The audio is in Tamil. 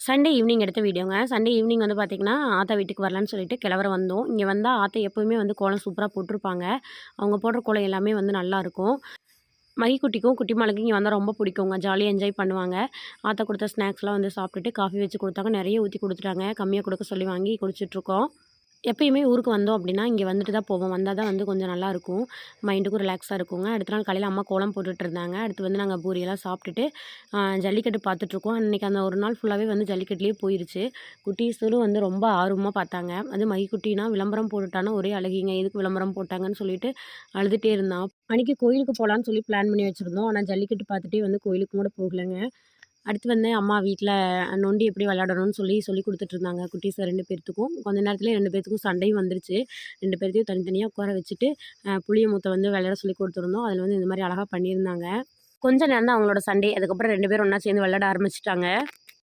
சண்டே ஈவினிங் எடுத்த வீடியோங்க. சண்டே ஈவினிங் வந்து பார்த்திங்கன்னா, ஆத்தா வீட்டுக்கு வரலான்னு சொல்லிட்டு கிளவர வந்தோம். இங்கே வந்தால் ஆத்தா எப்போவுமே வந்து கோலம் சூப்பராக போட்டிருப்பாங்க. அவங்க போடுற கோலம் எல்லாமே வந்து நல்லாயிருக்கும். மகிக்குட்டிக்கும் குட்டிமாளுக்கும் இங்கே வந்தால் ரொம்ப பிடிக்குங்க. ஜாலியாக என்ஜாய் பண்ணுவாங்க. ஆத்தா கொடுத்த ஸ்நாக்ஸ்லாம் வந்து சாப்பிட்டுட்டு காஃபி வச்சு கொடுத்தாங்க. நிறைய ஊற்றி கொடுத்துட்டாங்க. கம்மியாக கொடுக்க சொல்லி வாங்கி குடிச்சிட்ருக்கோம். எப்பயுமே ஊருக்கு வந்தோம் அப்படின்னா, இங்கே வந்துட்டு தான் போவோம். வந்தால் தான் வந்து கொஞ்சம் நல்லாயிருக்கும். மைண்டுக்கும் ரிலாக்ஸாக இருக்குங்க. அடுத்த நாள் காலையில் அம்மா கோலம் போட்டுட்ருந்தாங்க. அடுத்து வந்து நாங்கள் பூரியெல்லாம் சாப்பிட்டுட்டு ஜல்லிக்கட்டு பார்த்துட்ருக்கோம். அன்றைக்கி அந்த ஒரு நாள் ஃபுல்லாகவே வந்து ஜல்லிக்கட்டுலேயே போயிடுச்சு. குட்டீஸும் வந்து ரொம்ப ஆர்வமாக பார்த்தாங்க. அது மைக்குட்டினா விளம்பரம் போட்டுட்டானா ஒரே அழுகிங்க. எதுக்கு விளம்பரம் போட்டாங்கன்னு சொல்லிட்டு அழுதுகிட்டே இருந்தான். அன்றைக்கி கோயிலுக்கு போகலான்னு சொல்லி பிளான் பண்ணி வச்சுருந்தோம். ஆனால் ஜல்லிக்கட்டு பார்த்துட்டே வந்து கோயிலுக்கு கூட போகலைங்க. அடுத்து வந்து அம்மா வீட்டில் நொண்டி எப்படி விளையாடணும்னு சொல்லி கொடுத்துட்ருந்தாங்க குட்டீஸ் 2 பேர்த்துக்கும். கொஞ்ச நேரத்துலேயே 2 பேர்த்துக்கும் சண்டையும் வந்துருச்சு. 2 பேர்த்தையும் தனித்தனியாக உட்கார வச்சுட்டு புளிய மூத்த வந்து விளையாட சொல்லி கொடுத்துருந்தோம். அதில் வந்து இந்த மாதிரி அழகாக பண்ணியிருந்தாங்க. கொஞ்ச நேரம் தான் அவங்களோட சண்டே. அதுக்கப்புறம் 2 பேரும் ஒன்றா சேர்ந்து விளையாட ஆரம்பிச்சிட்டாங்க.